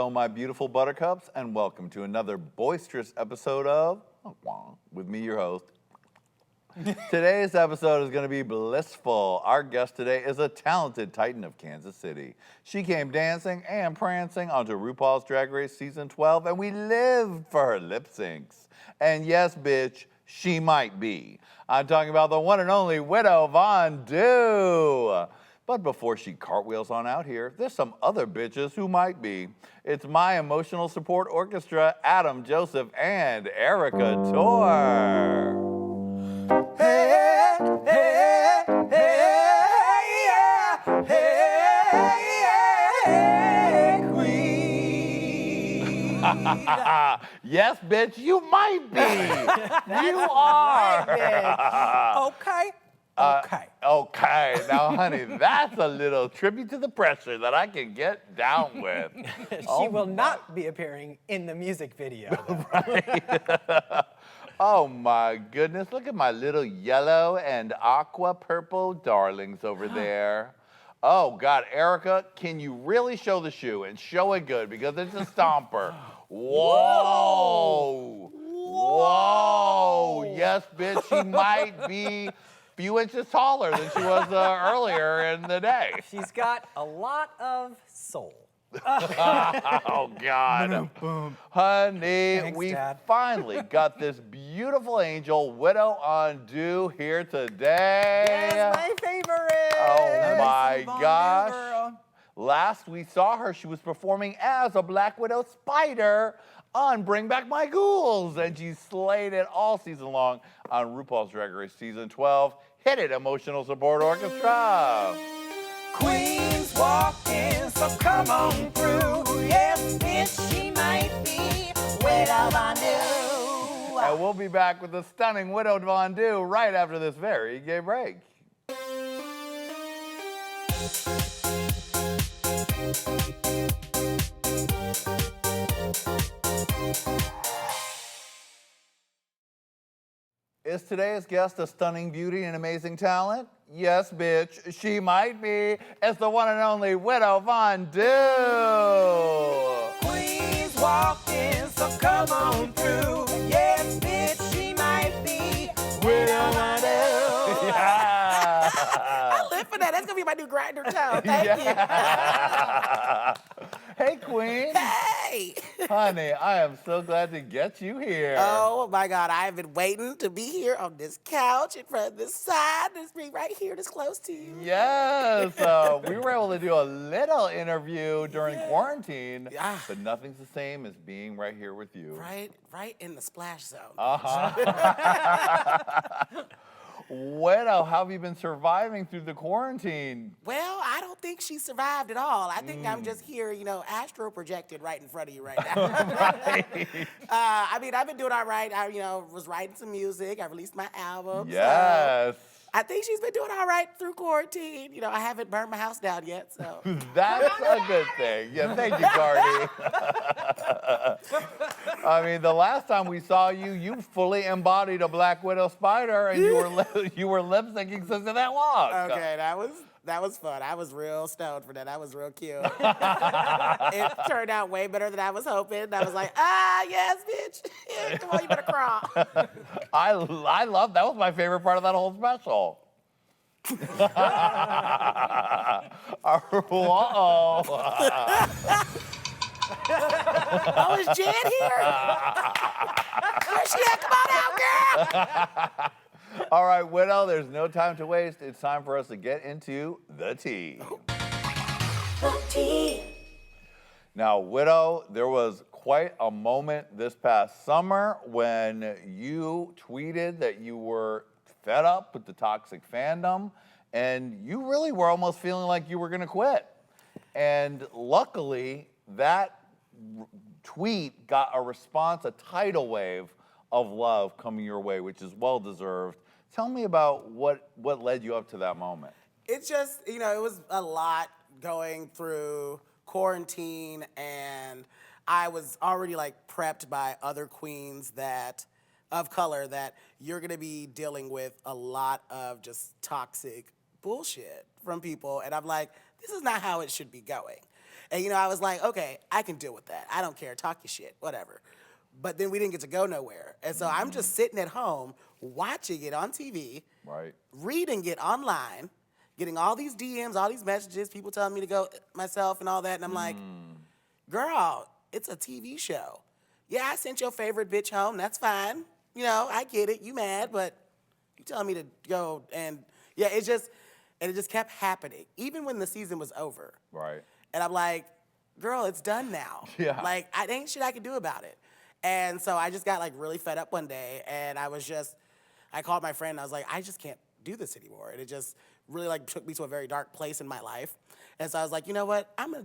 Hello, my beautiful buttercups, and welcome to another boisterous episode of with me, your host. Today's episode is going to be blissful. Our guest today is a talented titan of Kansas City. She came dancing and prancing onto RuPaul's Drag Race Season 12, and we lived for her lip syncs. And yes, bitch, she might be. I'm talking about the one and only Widow Von'Du. But before she cartwheels on out here, there's some other bitches who might be. It's my emotional support orchestra, Adam, Joseph, and Erickatoure. Hey, hey, hey, yeah. Hey, Queen. Yes, bitch, you might be. You are. Okay. Okay, now, honey, that's a little tribute to the pressure that I can get down with. She will not be appearing in the music video. Right. Oh my goodness, look at my little yellow and aqua purple darlings over there. Oh God, Erica, can you really show the shoe and show it good because it's a stomper. Whoa. Whoa. Yes, bitch, she might be few inches taller than she was earlier in the day. She's got a lot of soul. Oh, God. Honey, Thanks, we Dad. finally got this beautiful angel, Widow Von'Du, here today. Yes, my favorite. Oh, my Von'Du gosh. girl. Last we saw her, she was performing as a Black Widow spider on Bring Back My Ghouls, and she slayed it all season long on RuPaul's Drag Race Season 12. Hit it, Emotional Support Orchestra. Queens walking, so come on through. Yes, bitch, she might be Widow Von'Du. And we'll be back with the stunning Widow Von'Du right after this very gay break. Is today's guest a stunning beauty and amazing talent? Yes, bitch, she might be. It's the one and only Widow Von'Du. Queens walking, so come on through. Yes, bitch, she might be Widow Von'Du. Yeah. I live for that. That's gonna be my new grinder tone. Thank you. Hey, Queen. you. Hey. Honey, I am so glad to get you here. Oh my God, I have been waiting to be here on this couch in front of this side. This be right here, this close to you. Yes, we were able to do a little interview during quarantine, Yeah. but nothing's the same as being right here with you. Right in the splash zone. Widow, how have you been surviving through the quarantine? Well, I don't think she survived at all. I think I'm just here, astro projected right in front of you right now. Right. I've been doing all right. I, was writing some music. I released my album. Yes. So I think she's been doing all right through quarantine. I haven't burned my house down yet, so. That's a good thing. Yeah, thank you, Cardi. I mean, the last time we saw you, you fully embodied a Black Widow spider, and you were lip syncing since that walk. Okay, that was fun. I was real stoned for that. That was real cute. It turned out way better than I was hoping. I was like, yes, bitch. Come on, you better crawl. I love that was my favorite part of that whole special. Whoa. Oh, is Jan here? Where's she at? Come on out, girl. All right, Widow, there's no time to waste. It's time for us to get into the tea. The tea. Now, Widow, there was quite a moment this past summer when you tweeted that you were fed up with the toxic fandom, and you really were almost feeling like you were going to quit. And luckily, that tweet got a response, a tidal wave of love coming your way, which is well-deserved. Tell me about what led you up to that moment. It's just, it was a lot going through quarantine, and I was already prepped by other queens of color that you're gonna be dealing with a lot of just toxic bullshit from people. And I'm like, this is not how it should be going. And, you know, I was like, okay, I can deal with that. I don't care. Talk your shit, whatever. But then we didn't get to go nowhere. And so I'm just sitting at home watching it on TV, Right. reading it online, getting all these DMs, all these messages, people telling me to go myself and all that. And I'm like, girl, it's a TV show. Yeah, I sent your favorite bitch home. That's fine. You know, I get it. You mad, but you telling me to go. And yeah, it just kept happening, even when the season was over. Right. And I'm like, girl, it's done now. Yeah. Like, I ain't shit I can do about it. And so I just got like really fed up one day, and I called my friend, and I was like, I just can't do this anymore. And it just really like took me to a very dark place in my life. And so I was like, you know what? I'm gonna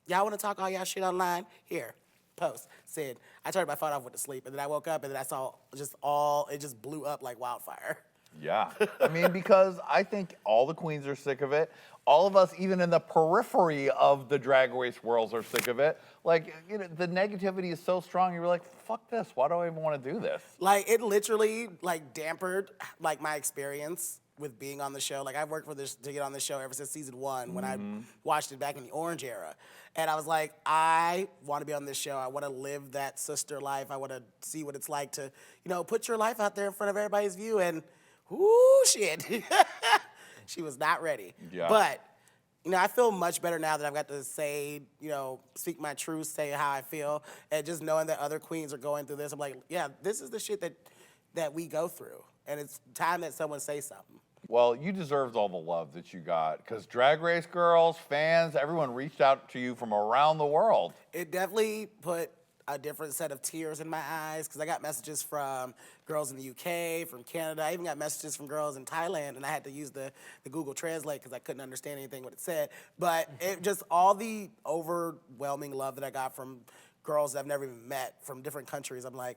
y'all wanna talk all y'all shit online? Here, post. Said, I turned my phone off, went to sleep, and then I woke up, and then I saw it just blew up like wildfire. Yeah. I mean, because I think all the queens are sick of it. All of us, even in the periphery of the drag race worlds, are sick of it. Like, you know, the negativity is so strong, you're like, fuck this. Why do I even want to do this? Like, it literally, like, dampened, like, my experience with being on the show. Like, I've worked to get on the show ever since season 1 when I watched it back in the Orange era. And I was like, I want to be on this show. I want to live that sister life. I want to see what it's like to, you know, put your life out there in front of everybody's view. And, ooh, shit. She was not ready. Yeah. But, you know, I feel much better now that I've got to say, you know, speak my truth, say how I feel, and just knowing that other queens are going through this. I'm like, yeah, this is the shit that we go through, and it's time that someone say something. Well, you deserved all the love that you got, because Drag Race girls, fans, everyone reached out to you from around the world. It definitely put a different set of tears in my eyes, because I got messages from girls in the UK, from Canada. I even got messages from girls in Thailand, and I had to use the Google Translate because I couldn't understand anything what it said. But it just all the overwhelming love that I got from girls that I've never even met from different countries. I'm like,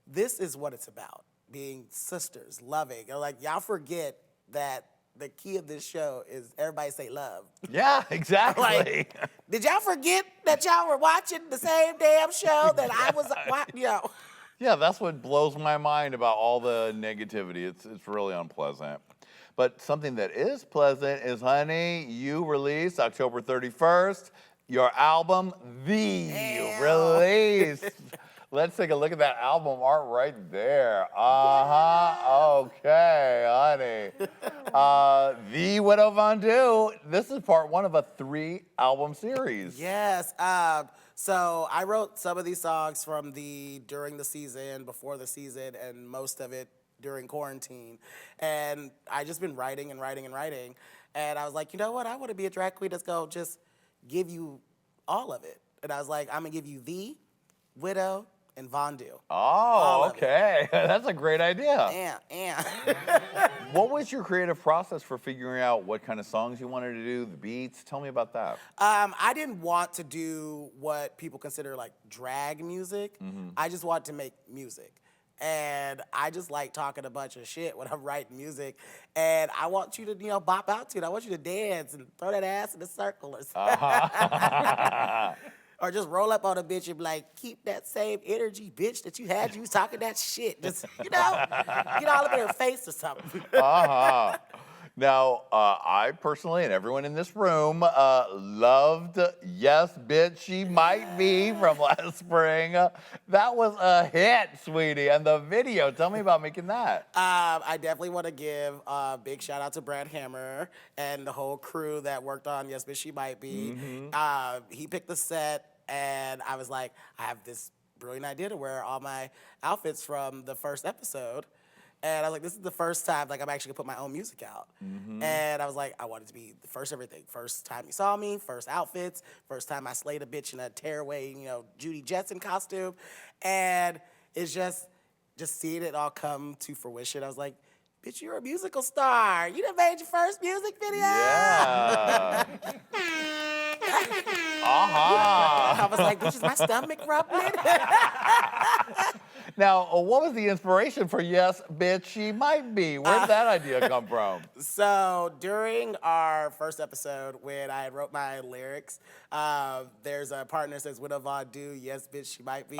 this is what it's about, being sisters, loving. And like, y'all forget that the key of this show is everybody say love. Yeah, exactly. Like, did y'all forget that y'all were watching the same damn show that I was watching? You know. Yeah, that's what blows my mind about all the negativity. It's really unpleasant. But something that is pleasant is, honey, you released October 31st your album, The Release. Let's take a look at that album art right there. Okay, honey. The Widow Vanjie. This is part 1 of a 3-album series. Yes. So I wrote some of these songs from during the season, before the season, and most of it during quarantine. And I just been writing and writing and writing. And I was like, you know what? I want to be a drag queen that's going to just give you all of it. And I was like, I'm going to give you The Widow and Vanjie. Oh, okay. That's a great idea. Yeah. What was your creative process for figuring out what kind of songs you wanted to do, the beats? Tell me about that. I didn't want to do what people consider like drag music. I just wanted to make music. And I just like talking a bunch of shit when I'm writing music. And I want you to, you know, bop out to it. I want you to dance and throw that ass in a circle or something. Or just roll up on a bitch and be like, keep that same energy, bitch, that you had. You was talking that shit. Just, you know, get all up in her face or something. Now, I personally, and everyone in this room, loved Yes, Bitch, She Might Be from last spring. That was a hit, sweetie. And the video, tell me about making that. I definitely want to give a big shout out to Brad Hammer and the whole crew that worked on Yes, Bitch, She Might Be. He picked the set, and I was like, I have this brilliant idea to wear all my outfits from the first episode. And I was like, this is the first time like I'm actually gonna put my own music out. And I was like, I want it to be the first everything. First time you saw me, first outfits, first time I slayed a bitch in a tearaway, you know, Judy Jetson costume. And it's just seeing it all come to fruition. I was like, bitch, you're a musical star. You done made your first music video. Yeah. I was like, bitch, is my stomach rumbling? Now, what was the inspiration for Yes, Bitch, She Might Be? Where did that idea come from? So during our first episode, when I wrote my lyrics, there's a partner that says, "What have I do? Yes, bitch, she might be."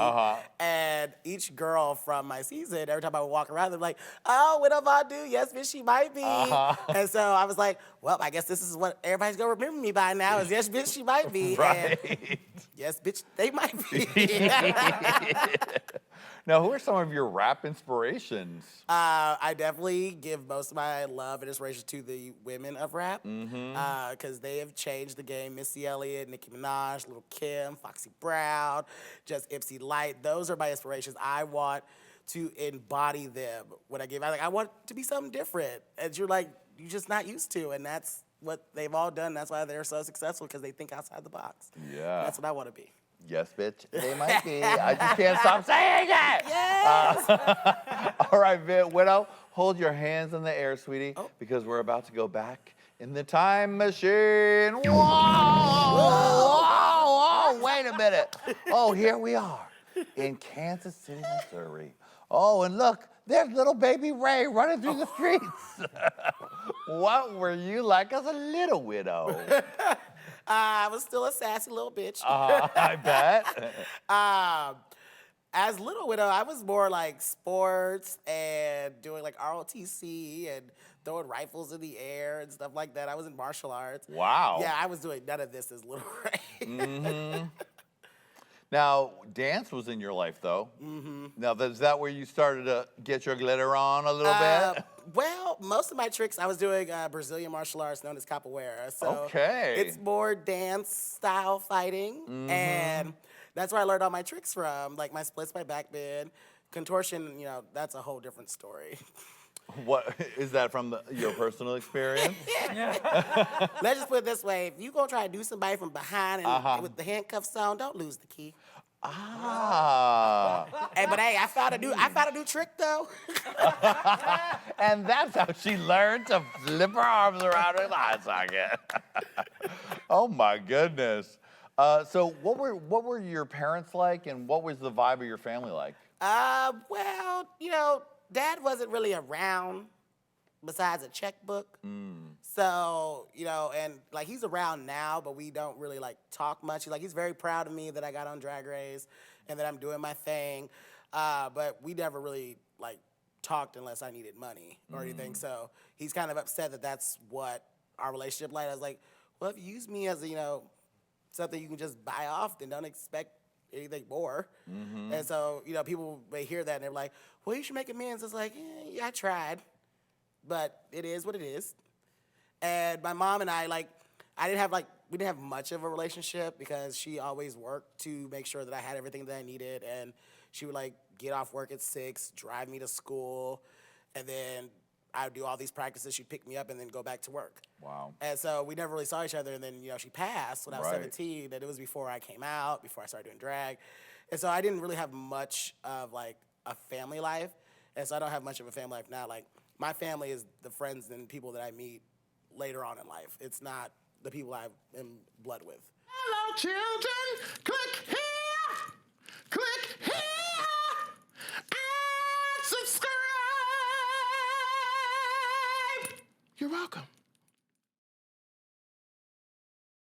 And each girl from my season, every time I would walk around, they're like, "Oh, what have I do? Yes, bitch, she might be." And so I was like, well, I guess this is what everybody's gonna remember me by now is yes, bitch, she might be. Right. And yes, bitch, they might be. Now, who are some of your rap inspirations? I definitely give most of my love and inspiration to the women of rap because they have changed the game. Missy Elliott, Nicki Minaj, Lil' Kim, Foxy Brown, just Ipsy Light. Those are my inspirations. I want to embody them when I give. I want to be something different, and you're just not used to, and that's what they've all done. That's why they're so successful because they think outside the box. Yeah. That's what I want to be. Yes, bitch, they might be. I just can't stop saying it. Yes. All right, Widow, hold your hands in the air, sweetie, because we're about to go back in the time machine. Whoa, wait a minute. Oh, here we are in Kansas City, Missouri. Oh, and look, there's little baby Ray running through the streets. What were you like as a little widow? I was still a sassy little bitch. I bet. As Little Widow, I was more like sports and doing like ROTC and throwing rifles in the air and stuff like that. I was in martial arts. Wow. Yeah, I was doing none of this as Little Ray. Now, dance was in your life, though. Now, is that where you started to get your glitter on a little bit? Well, most of my tricks, I was doing Brazilian martial arts known as capoeira. So Okay. it's more dance style fighting. And that's where I learned all my tricks from, like my splits, my back bend, contortion, that's a whole different story. What is that from your personal experience? Let's just put it this way. If you gonna try to do somebody from behind and with the handcuffs on, don't lose the key. Hey, but hey, I found a new trick though. And that's how she learned to flip her arms around her eye socket. Oh my goodness. So what were your parents like, and what was the vibe of your family like? Well, Dad wasn't really around besides a checkbook. So, and like he's around now, but we don't really like talk much. He's very proud of me that I got on Drag Race and that I'm doing my thing. But we never really like talked unless I needed money or anything. So he's kind of upset that that's what our relationship like. I was like, well, if you use me as something you can just buy off, then don't expect anything more. And so, people may hear that and they're like, well, you should make amends. It's like, yeah, I tried, but it is what it is. And my mom and I, we didn't have much of a relationship because she always worked to make sure that I had everything that I needed. And she would get off work at 6, drive me to school, and then I would do all these practices. She'd pick me up and then go back to work. Wow. And so we never really saw each other. And then, she passed when I was 17. And it was before I came out, before I started doing drag. And so I didn't really have much of a family life. And so I don't have much of a family life now. My family is the friends and people that I meet later on in life. It's not the people I am blood with. Hello, children. Click here.